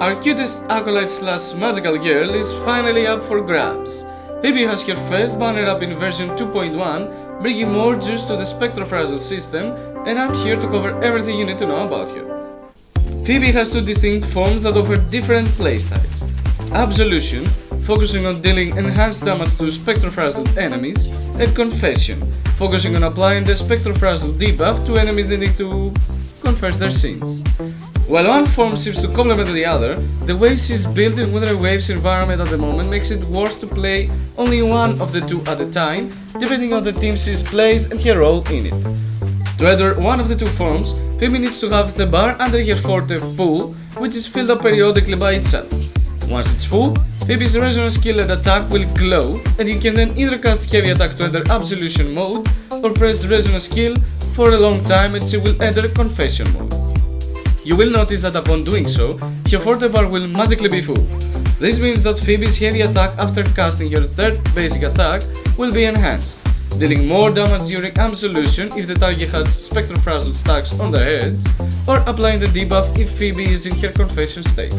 Our cutest acolyte slash magical girl is finally up for grabs. Phoebe has her first banner up in version 2.1, bringing more juice to the Spectrofrazzle system, and I'm here to cover everything you need to know about her. Phoebe has two distinct forms that offer different playstyles. Absolution, focusing on dealing enhanced damage to Spectrofrazzled enemies, and Confession, focusing on applying the Spectrofrazzle debuff to enemies needing to confess their sins. While one form seems to complement the other, the way she's built in Wuthering Waves environment at the moment makes it worth to play only one of the two at a time, depending on the team she plays and her role in it. To enter one of the two forms, Phoebe needs to have the bar under her forte full, which is filled up periodically by itself. Once it's full, Phoebe's resonance skill and attack will glow, and you can then either cast heavy attack to enter Absolution mode, or press resonance skill for a long time and she will enter Confession mode. You will notice that upon doing so, her forte bar will magically be full. This means that Phoebe's heavy attack after casting her third basic attack will be enhanced, dealing more damage during Absolution if the target has Spectrofrazzle stacks on their heads, or applying the debuff if Phoebe is in her Confession state.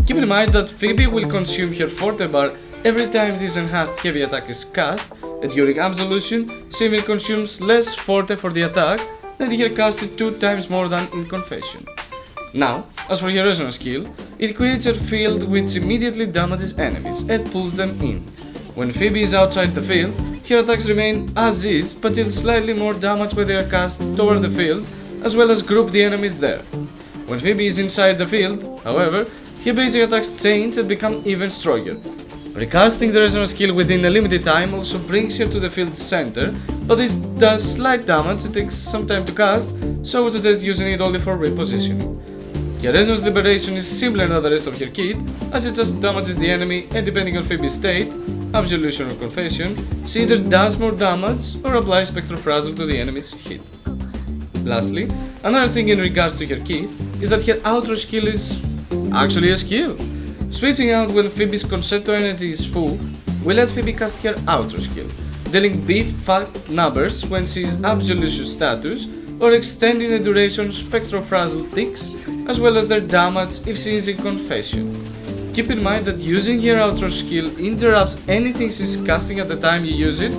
Keep in mind that Phoebe will consume her forte bar every time this enhanced heavy attack is cast, and during Absolution, she will consume less forte for the attack than her casted 2 times more than in Confession. Now, as for her resonance skill, it creates a field which immediately damages enemies and pulls them in. When Phoebe is outside the field, her attacks remain as is but deal slightly more damage when they are cast toward the field, as well as group the enemies there. When Phoebe is inside the field, however, her basic attacks change and become even stronger. Recasting the resonance skill within a limited time also brings her to the field center, but this does slight damage, it takes some time to cast, so I would suggest using it only for repositioning. Her resonance liberation is similar to the rest of her kit, as it just damages the enemy, and depending on Phoebe's state, Absolution or Confession, she either does more damage or applies Spectrofrazzle to the enemy's hit. Lastly, another thing in regards to her kit is that her outro skill is actually a skill. Switching out when Phoebe's Concerto energy is full will let Phoebe cast her outro skill, dealing big fat numbers when she is Absolution status, or extending the duration Spectrofrazzle ticks, as well as their damage if she is in Confession. Keep in mind that using her outro skill interrupts anything she's casting at the time you use it,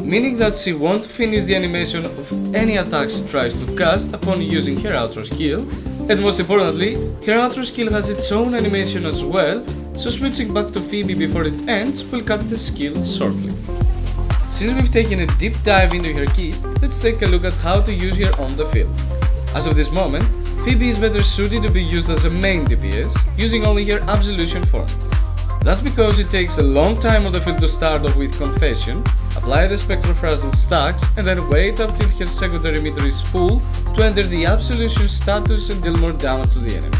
meaning that she won't finish the animation of any attack she tries to cast upon using her outro skill, and most importantly, her outro skill has its own animation as well, so switching back to Phoebe before it ends will cut the skill shortly. Since we've taken a deep dive into her kit, let's take a look at how to use her on the field. As of this moment, Phoebe is better suited to be used as a main DPS, using only her Absolution form. That's because it takes a long time on the field to start off with Confession, apply the Spectrofrazzle stacks, and then wait until her secondary meter is full to enter the Absolution status and deal more damage to the enemy.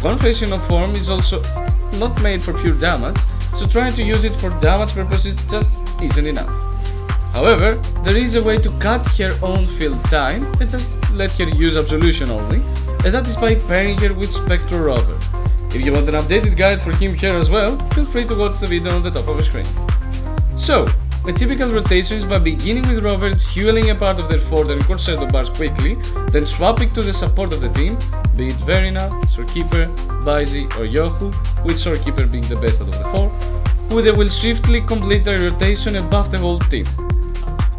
Confession of form is also not made for pure damage, so trying to use it for damage purposes just isn't enough. However, there is a way to cut her own field time and just let her use Absolution only, and that is by pairing her with Spectro Rover. If you want an updated guide for him here as well, feel free to watch the video on the top of the screen. So, a typical rotation is by beginning with Rover fueling a part of their Ford and Concerto bars quickly, then swapping to the support of the team, be it Verina, Storekeeper, Baisi or Yohu, with Storekeeper being the best out of the 4, who they will swiftly complete their rotation and buff the whole team.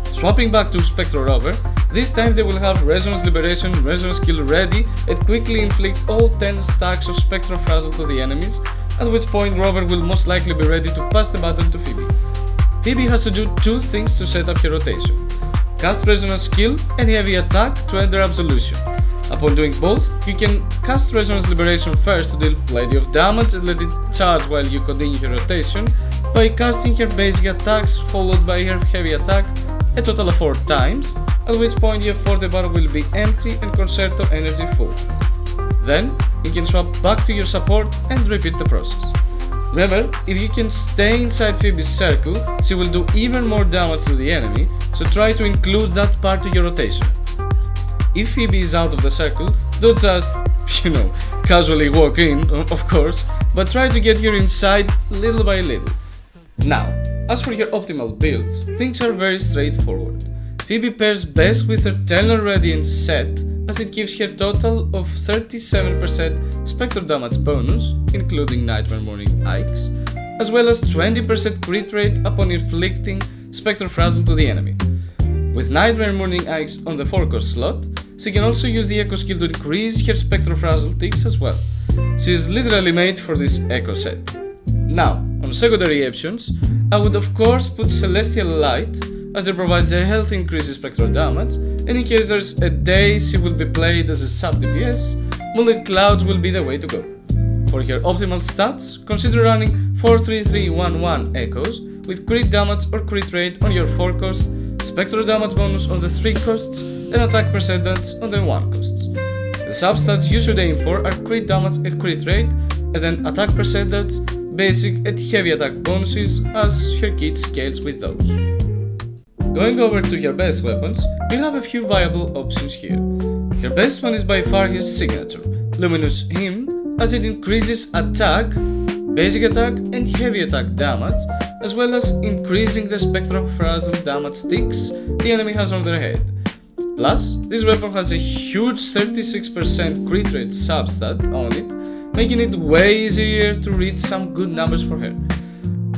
Swapping back to Spectro Rover, this time they will have Resonance Liberation, Resonance skill ready and quickly inflict all 10 stacks of Spectrofrazzle to the enemies, at which point Rover will most likely be ready to pass the baton to Phoebe. Phoebe has to do 2 things to set up her rotation: cast Resonance skill and heavy attack to enter Absolution. Upon doing both, you can cast Resonance Liberation first to deal plenty of damage and let it charge while you continue your rotation by casting her basic attacks followed by her heavy attack a total of 4 times, at which point your forte bar will be empty and Concerto energy full. Then, you can swap back to your support and repeat the process. Remember, if you can stay inside Phoebe's circle, she will do even more damage to the enemy, so try to include that part to your rotation. If Phoebe is out of the circle, don't just, casually walk in, of course, but try to get her inside little by little. Now, as for your optimal builds, things are very straightforward. Phoebe pairs best with her Telnor ready and set as it gives her total of 37% spectral damage bonus, including Nightmare Morning Ikes, as well as 20% crit rate upon inflicting Spectral Frazzle to the enemy. With Nightmare Morning Ikes on the 4-cost slot, she can also use the Echo skill to increase her Spectral Frazzle ticks as well. She is literally made for this Echo set. Now, on secondary options, I would of course put Celestial Light, as it provides a healthy increase in spectral damage, and in case there's a day she will be played as a sub DPS, Moonlit Clouds will be the way to go. For her optimal stats, consider running 4-3-3-1-1 Echoes with crit damage or crit rate on your 4-cost, spectral damage bonus on the 3 costs, and attack percentage on the 1 costs. The substats you should aim for are crit damage and crit rate, and then attack percentage, basic and heavy attack bonuses, as her kit scales with those. Going over to her best weapons, you have a few viable options here. Her best one is by far his signature, Luminous Hymn, as it increases attack, basic attack and heavy attack damage, as well as increasing the Spectral Frazzle damage ticks the enemy has on their head. Plus, this weapon has a huge 36% crit rate substat on it, making it way easier to reach some good numbers for her.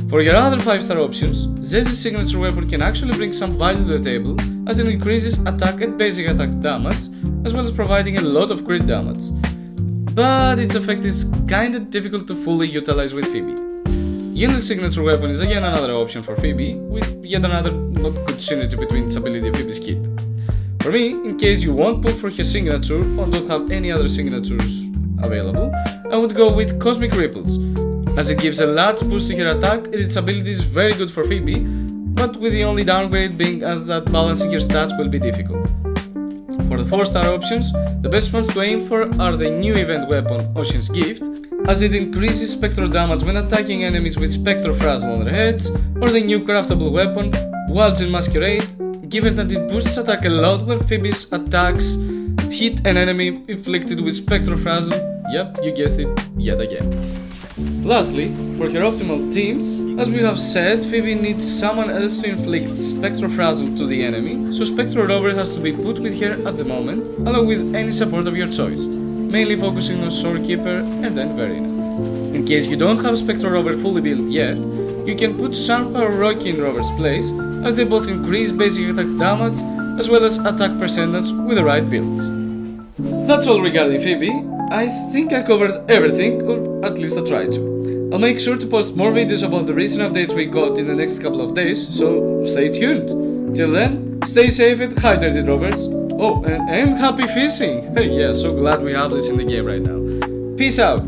For your other 5-star options, Zezi's signature weapon can actually bring some value to the table, as it increases attack and basic attack damage, as well as providing a lot of crit damage. But its effect is kinda difficult to fully utilize with Phoebe. Yin's signature weapon is again another option for Phoebe, with yet another not good synergy between its ability and Phoebe's kit. For me, in case you won't pull for her signature or don't have any other signatures available, I would go with Cosmic Ripples, as it gives a large boost to her attack and its ability is very good for Phoebe, but with the only downgrade being that balancing her stats will be difficult. For the 4-star options, the best ones to aim for are the new event weapon Ocean's Gift, as it increases spectral damage when attacking enemies with Spectral Frazzle on their heads, or the new craftable weapon Waltz in Masquerade, given that it boosts attack a lot when Phoebe's attacks hit an enemy inflicted with Spectral Frazzle. Yep, you guessed it, yet again. Lastly, for her optimal teams, as we have said, Phoebe needs someone else to inflict Spectral Frazzle to the enemy, so Spectral Rover has to be put with her at the moment, along with any support of your choice, mainly focusing on Shorekeeper and then Verina. In case you don't have Spectral Rover fully built yet, you can put Sharpa or Rocky in Rover's place, as they both increase basic attack damage as well as attack percentage with the right builds. That's all regarding Phoebe. I think I covered everything, or at least I tried to. I'll make sure to post more videos about the recent updates we got in the next couple of days, so stay tuned. Till then, stay safe and hydrated, rovers. Oh, and happy fishing! Yeah, so glad we have this in the game right now. Peace out!